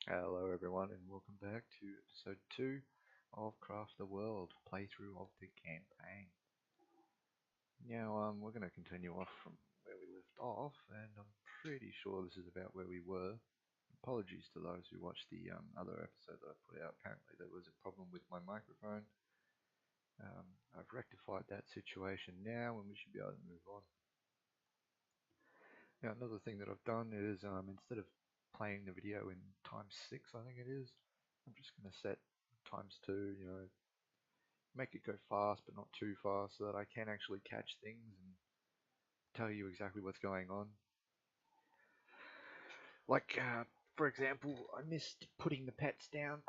Hello everyone and welcome back to episode 2 of Craft the World, playthrough of the campaign. Now we're going to continue off from where we left off, and I'm pretty sure this is about where we were. Apologies to those who watched the other episode that I put out. Apparently there was a problem with my microphone. I've rectified that situation now and we should be able to move on. Now another thing that I've done is instead of playing the video in times 6, I think it is, I'm just going to set times 2, make it go fast but not too fast so that I can actually catch things and tell you exactly what's going on. Like, for example, I missed putting the pets down.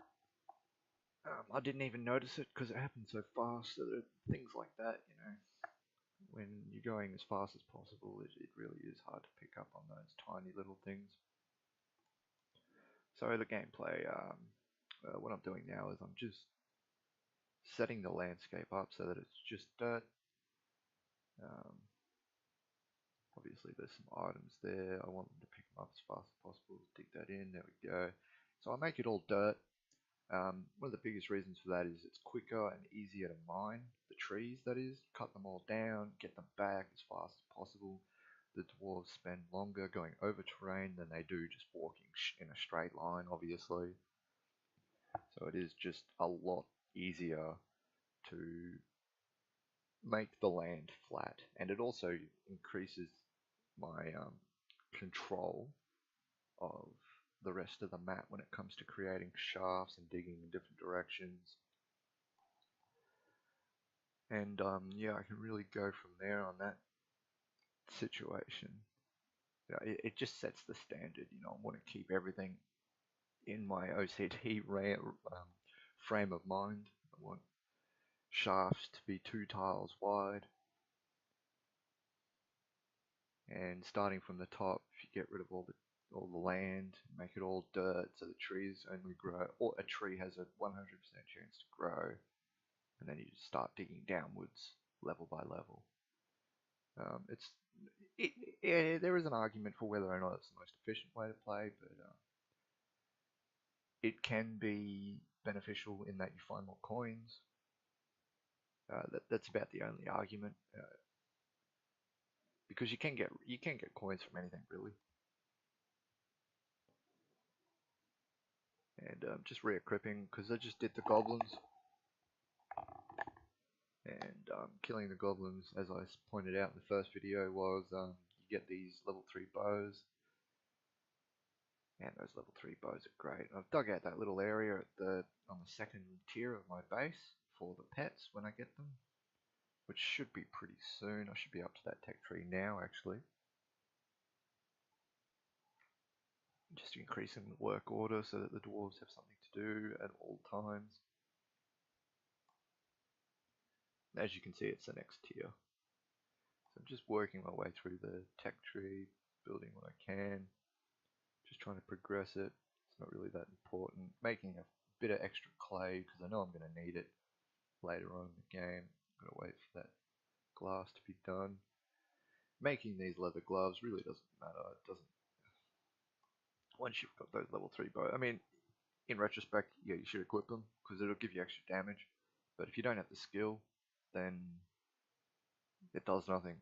I didn't even notice it because it happened so fast. So things like that, when you're going as fast as possible, it really is hard to pick up on those tiny little things. So the gameplay, what I'm doing now is I'm just setting the landscape up so that it's just dirt. Obviously there's some items there. I want them to pick them up as fast as possible. Dig that in, there we go. So I make it all dirt. One of the biggest reasons for that is it's quicker and easier to mine the trees, that is. Cut them all down, get them back as fast as possible. The dwarves spend longer going over terrain than they do just walking in a straight line, obviously. So it is just a lot easier to make the land flat, and it also increases my control of the rest of the map when it comes to creating shafts and digging in different directions. And yeah, I can really go from there on that situation. It just sets the standard. I want to keep everything in my OCD frame of mind. I want shafts to be 2 tiles wide, and starting from the top, if you get rid of all the land, make it all dirt so the trees only grow, or a tree has a 100% chance to grow, and then you just start digging downwards level by level. There is an argument for whether or not it's the most efficient way to play, but it can be beneficial in that you find more coins. That's about the only argument, because you can get coins from anything really. And just re-equipping, because I just did the goblins, and killing the goblins, as I pointed out in the first video, was you get these level 3 bows, and those level 3 bows are great. I've dug out that little area on the second tier of my base for the pets when I get them, which should be pretty soon. I should be up to that tech tree now, actually. Just increasing the work order so that the dwarves have something to do at all times. As you can see, it's the next tier. So I'm just working my way through the tech tree, building what I can, just trying to progress it. It's not really that important. Making a bit of extra clay because I know I'm going to need it later on in the game. I'm going to wait for that glass to be done. Making these leather gloves really doesn't matter. It doesn't. Once you've got those level 3 bows, I mean, in retrospect, yeah, you should equip them because it'll give you extra damage. But if you don't have the skill, then it does nothing.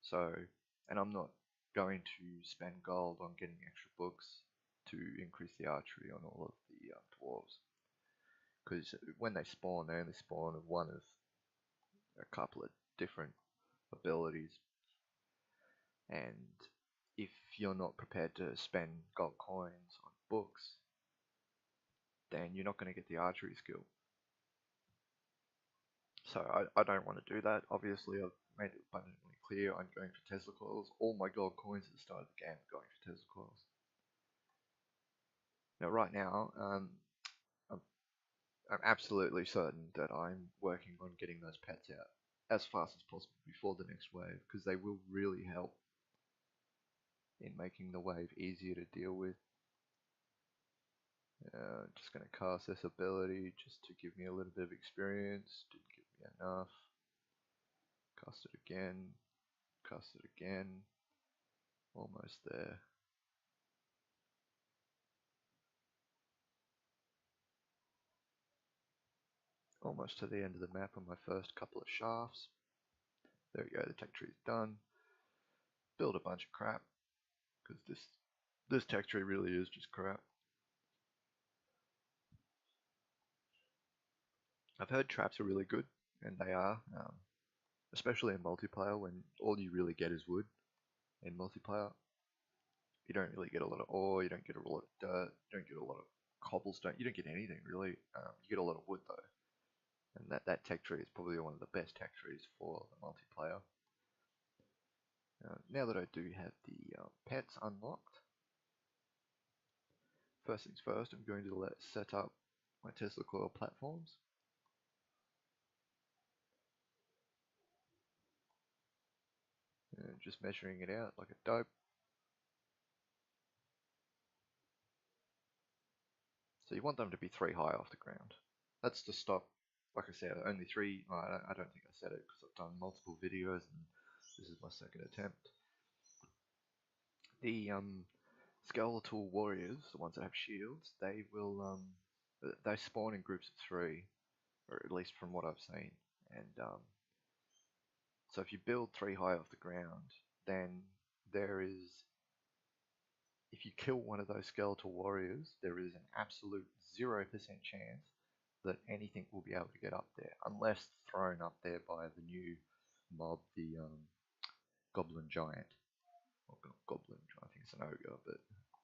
So, and I'm not going to spend gold on getting extra books to increase the archery on all of the dwarves, because when they only spawn of one of a couple of different abilities, and if you're not prepared to spend gold coins on books, then you're not going to get the archery skill. So I don't want to do that. Obviously, I've made it abundantly clear I'm going for Tesla coils. All my gold coins at the start of the game are going for Tesla coils. Now, right now, I'm absolutely certain that I'm working on getting those pets out as fast as possible before the next wave, because they will really help in making the wave easier to deal with. Just going to cast this ability just to give me a little bit of experience. Didn't give me enough. Cast it again. Cast it again. Almost there. almost to the end of the map on my first couple of shafts. There we go, the tech tree is done. Build a bunch of crap, because this tech tree really is just crap. I've heard traps are really good, and they are, especially in multiplayer when all you really get is wood. In multiplayer, you don't really get a lot of ore, you don't get a lot of dirt, you don't get a lot of cobblestone, you don't get anything really. You get a lot of wood though, and that tech tree is probably one of the best tech trees for the multiplayer. Now that I do have the pets unlocked, first things first, I'm going to set up my Tesla coil platforms. And just measuring it out like a dope. So you want them to be 3 high off the ground. That's to stop, like I said, only 3. Oh, I don't think I said it because I've done multiple videos and this is my second attempt. The skeletal warriors, the ones that have shields, they spawn in groups of 3, or at least from what I've seen. And so if you build 3 high off the ground, then there is, if you kill one of those skeletal warriors, there is an absolute 0% chance that anything will be able to get up there, unless thrown up there by the new mob, the goblin giant. Or goblin, I think it's an ogre, but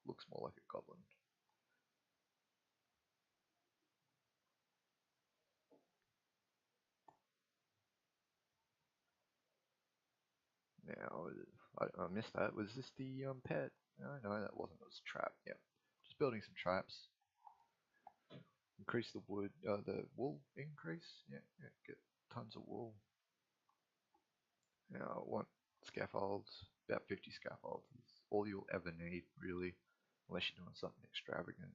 looks more like a goblin. Now, I missed that. Was this the pet? No, that wasn't. It was a trap. Yeah, just building some traps. Increase the wood, the wool increase. Yeah, get tons of wool. Now, I want scaffolds. About 50 scaffolds is all you'll ever need, really, unless you're doing something extravagant.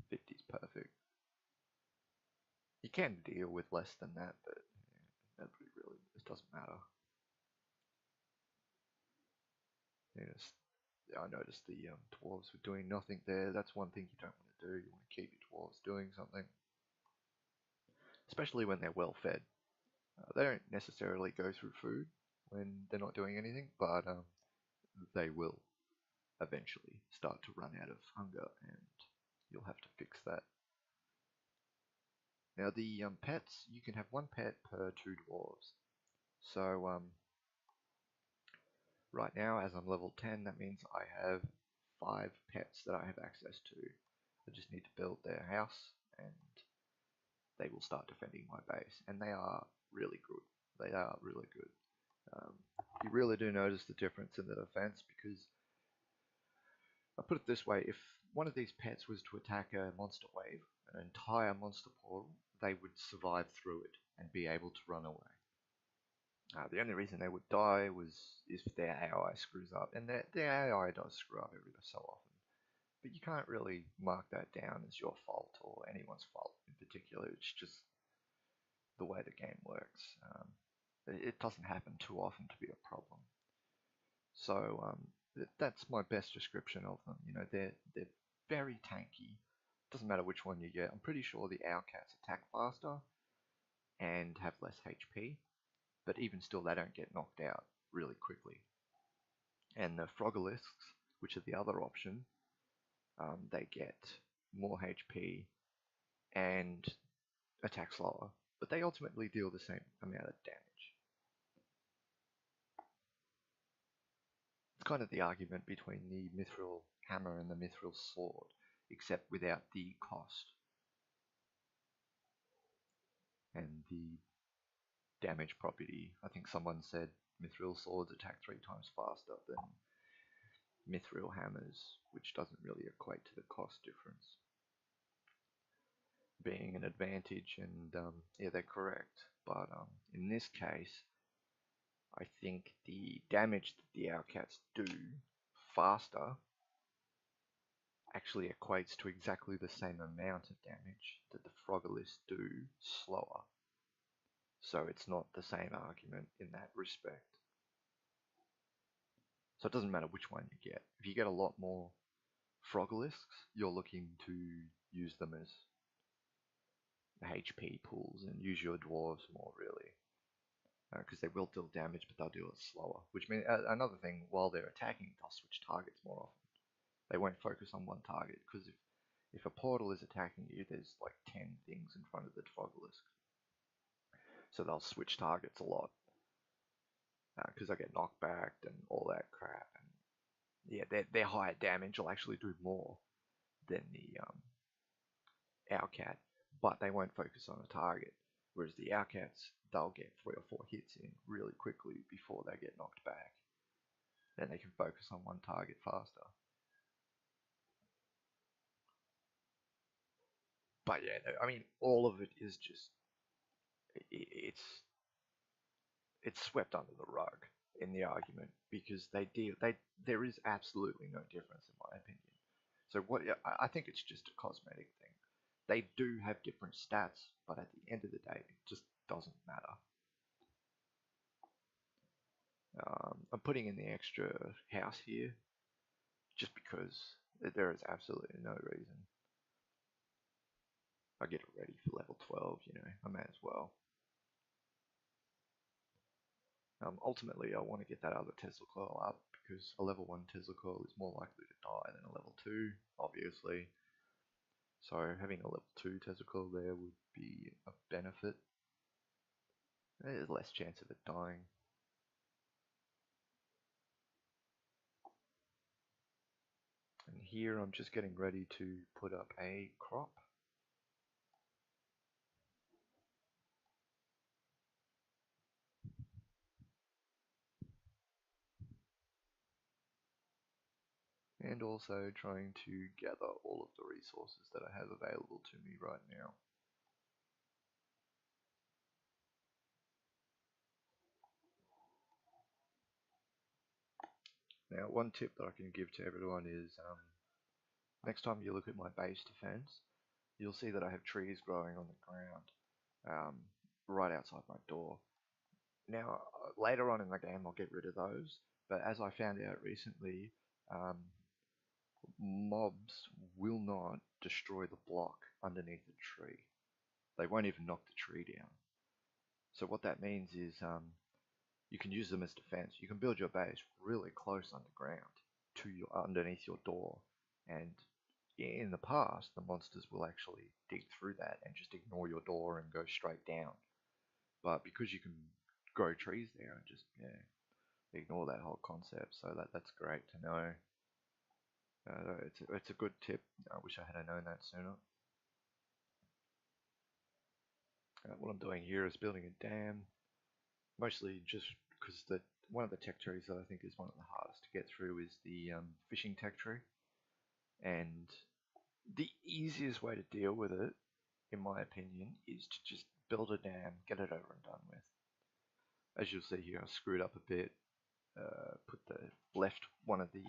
50 is perfect. You can deal with less than that, but yeah, it doesn't matter. I noticed the dwarves were doing nothing there. That's one thing you don't want to do. You want to keep your dwarves doing something, especially when they're well fed. They don't necessarily go through food when they're not doing anything, but they will eventually start to run out of hunger, and you'll have to fix that. Now the pets, you can have 1 pet per 2 dwarves. So right now, as I'm level 10, that means I have 5 pets that I have access to. I just need to build their house, and they will start defending my base, and they are really good. They are really good. You really do notice the difference in the defense, because I'll put it this way, if one of these pets was to attack a monster wave, an entire monster portal, they would survive through it and be able to run away. The only reason they would die is if their AI screws up, and their AI does screw up every so often. But you can't really mark that down as your fault or anyone's fault in particular. It's just the way the game works. It doesn't happen too often to be a problem. So that's my best description of them. They're very tanky. Doesn't matter which one you get. I'm pretty sure the Owlcats attack faster and have less HP, but even still they don't get knocked out really quickly. And the Frogolisks, which are the other option, they get more HP and attack slower, but they ultimately deal the same amount of damage. It's kind of the argument between the Mithril Hammer and the Mithril Sword, except without the cost and the damage property. I think someone said Mithril Swords attack 3 times faster than Mithril Hammers, which doesn't really equate to the cost difference being an advantage, and yeah, they're correct. But in this case, I think the damage that the Owlcats do faster actually equates to exactly the same amount of damage that the Frogoliths do slower. So it's not the same argument in that respect. So it doesn't matter which one you get. If you get a lot more Frogolisks, you're looking to use them as HP pools and use your dwarves more, really. Because they will deal damage, but they'll do it slower. Which means, another thing, while they're attacking, they'll switch targets more often. They won't focus on one target, because if a portal is attacking you, there's like 10 things in front of the Trogolisk. So they'll switch targets a lot. Because they get knocked back and all that crap. And yeah, their higher damage will actually do more than the Owlcat, but they won't focus on a target. Whereas the Owlcats, they'll get 3 or 4 hits in really quickly before they get knocked back. Then they can focus on one target faster. But yeah, I mean, all of it is just it's swept under the rug in the argument because there is absolutely no difference in my opinion. So what I think it's just a cosmetic thing. They do have different stats, but at the end of the day, it just doesn't matter. I'm putting in the extra house here just because there is absolutely no reason. I get it ready for level 12, you know, I may as well. Ultimately, I want to get that other Tesla coil up because a level 1 Tesla coil is more likely to die than a level 2, obviously. So having a level 2 Tesla coil there would be a benefit. There's less chance of it dying. And here I'm just getting ready to put up a crop. And also trying to gather all of the resources that I have available to me right now. Now, one tip that I can give to everyone is next time you look at my base defense, you'll see that I have trees growing on the ground right outside my door. Now, later on in the game, I'll get rid of those, but as I found out recently, mobs will not destroy the block underneath the tree. They won't even knock the tree down. So what that means is you can use them as defense. You can build your base really close underground to underneath your door, and in the past, the monsters will actually dig through that and just ignore your door and go straight down. But because you can grow trees there, and just ignore that whole concept. So that's great to know. It's a good tip. I wish I had known that sooner. What I'm doing here is building a dam, mostly just because one of the tech trees that I think is one of the hardest to get through is the fishing tech tree. And the easiest way to deal with it, in my opinion, is to just build a dam, get it over and done with. As you'll see here, I screwed up a bit, put one of the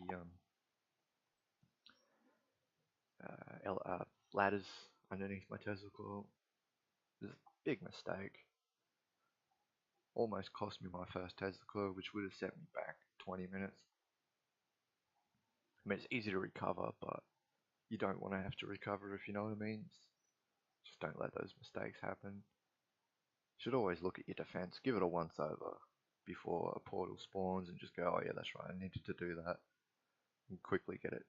ladders underneath my Tesla coil. It was a big mistake. Almost cost me my first Tesla coil, which would have set me back 20 minutes. I mean, it's easy to recover, but you don't want to have to recover, if you know what I mean. Just don't let those mistakes happen. You should always look at your defense, give it a once over before a portal spawns and just go, oh yeah, that's right, I needed to do that. And quickly get it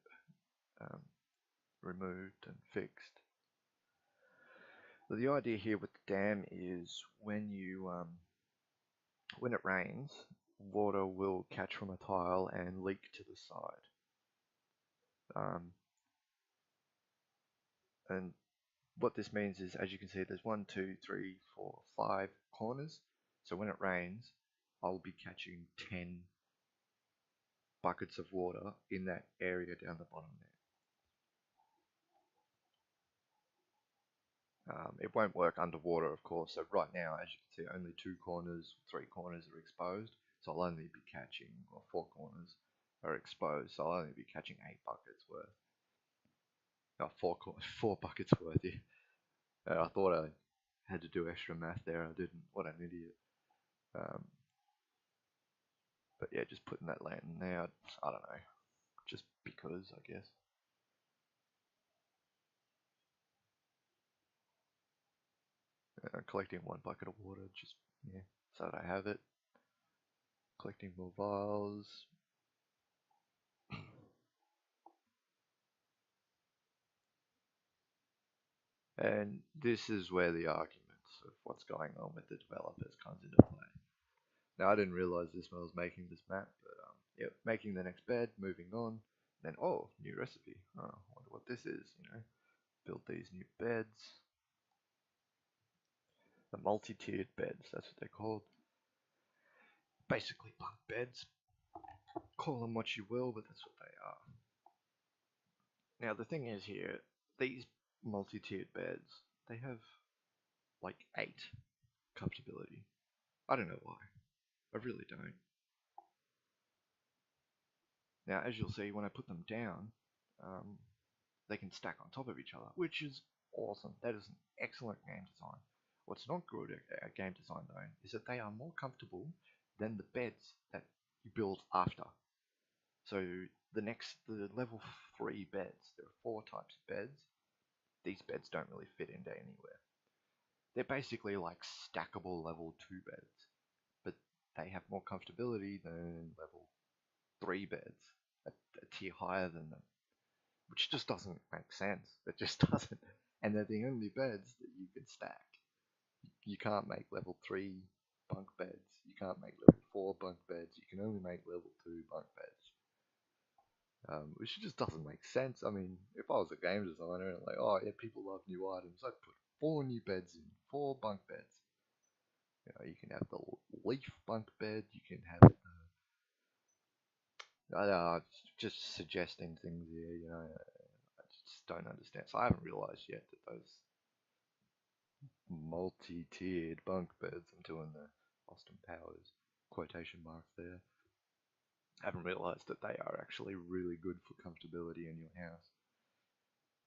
removed and fixed. So the idea here with the dam is when it rains, water will catch from a tile and leak to the side. And what this means is, as you can see, there's 1, 2, 3, 4, 5 corners. So when it rains, I'll be catching 10 buckets of water in that area down the bottom there. It won't work underwater, of course. So right now, as you can see, only 2 corners, 3 corners are exposed. So I'll only be catching, or 4 corners are exposed. So I'll only be catching 8 buckets worth. No, 4 buckets worth. Yeah. I thought I had to do extra math there. I didn't. What an idiot. But yeah, just putting that lantern there. I don't know. Just because, I guess. Collecting one bucket of water, just yeah, so that I have it. Collecting more vials. And this is where the arguments of what's going on with the developers comes into play. Now, I didn't realize this when I was making this map, but yeah, making the next bed, moving on, then oh, new recipe. Oh, I wonder what this is. Build these new beds, the multi-tiered beds. That's what they're called. Basically, bunk beds. Call them what you will, but that's what they are. Now, the thing is here, these multi-tiered beds, they have like 8 comfortability. I don't know why. I really don't. Now, as you'll see, when I put them down, um, they can stack on top of each other, which is awesome. That is an excellent game design. What's not good at game design, though, is that they are more comfortable than the beds that you build after. So the level 3 beds, there are 4 types of beds. These beds don't really fit into anywhere. They're basically like stackable level 2 beds, but they have more comfortability than level 3 beds, a tier higher than them, which just doesn't make sense. It just doesn't. And they're the only beds that you can stack. You can't make level 3 bunk beds. You can't make level 4 bunk beds. You can only make level 2 bunk beds. Which just doesn't make sense. I mean, if I was a game designer and like, oh yeah, people love new items, I'd put 4 new beds in, 4 bunk beds. You can have the leaf bunk bed. You can have just suggesting things here. I just don't understand. So I haven't realized yet that those multi-tiered bunk beds, I'm doing the Austin Powers quotation marks there. I haven't realized that they are actually really good for comfortability in your house.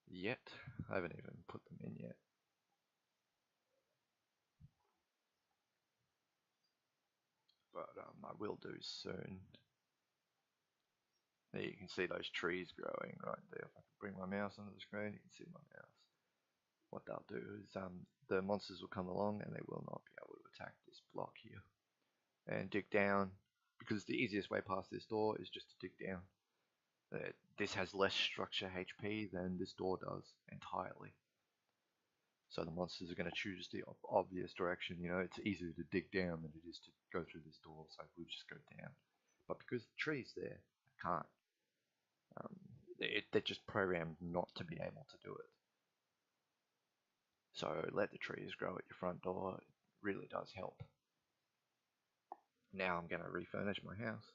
Yet, I haven't even put them in yet. But I will do soon. There you can see those trees growing right there. If I can bring my mouse onto the screen, you can see my mouse. What they'll do is the monsters will come along and they will not be able to attack this block here. And dig down, because the easiest way past this door is just to dig down. This has less structure HP than this door does entirely. So the monsters are going to choose the obvious direction. It's easier to dig down than it is to go through this door, so we'll just go down. But because the tree's there, I can't. They're just programmed not to be able to do it. So let the trees grow at your front door. It really does help. Now I'm going to refurnish my house,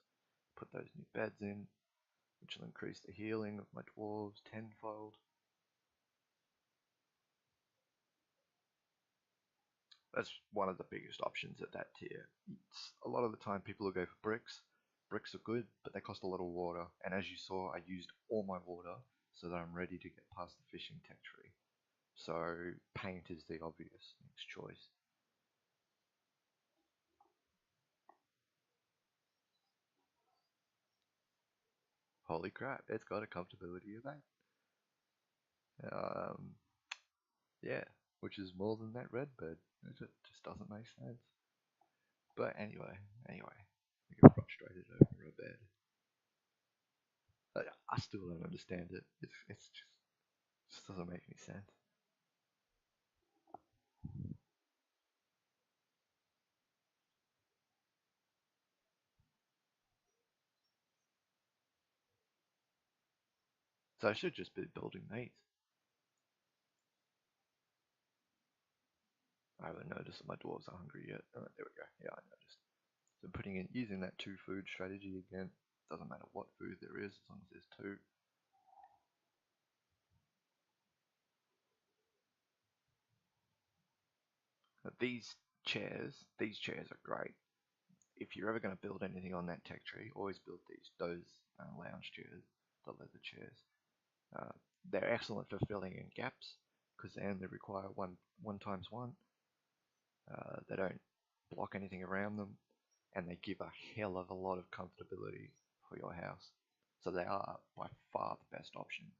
put those new beds in, which will increase the healing of my dwarves tenfold. That's one of the biggest options at that tier. A lot of the time people will go for bricks. Bricks are good, but they cost a lot of water. And as you saw, I used all my water so that I'm ready to get past the fishing tech tree. So paint is the obvious next choice. Holy crap, it's got a comfortability of that. Yeah, which is more than that red bed. It just doesn't make sense. But anyway, I get frustrated over a bed. I still don't understand it. Just doesn't make any sense. So I should just be building these. I haven't noticed that my dwarves are hungry yet. Oh, there we go. Yeah, I noticed. So using that 2 food strategy again. Doesn't matter what food there is, as long as there's 2. These chairs are great. If you're ever going to build anything on that tech tree, always build those lounge chairs, the leather chairs. Uh, they're excellent for filling in gaps because they only require one times one. They don't block anything around them, and they give a hell of a lot of comfortability for your house. So they are by far the best option.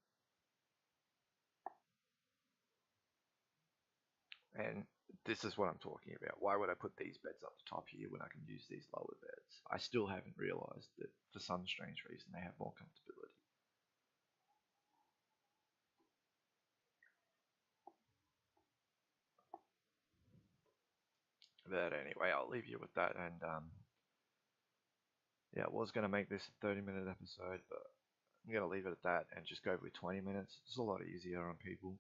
And this is what I'm talking about. Why would I put these beds up the top here when I can use these lower beds? I still haven't realized that for some strange reason they have more comfortability. But anyway, I'll leave you with that. And yeah, I was going to make this a 30-minute episode, but I'm going to leave it at that and just go with 20 minutes. It's a lot easier on people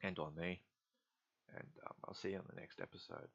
and on me. And I'll see you on the next episode.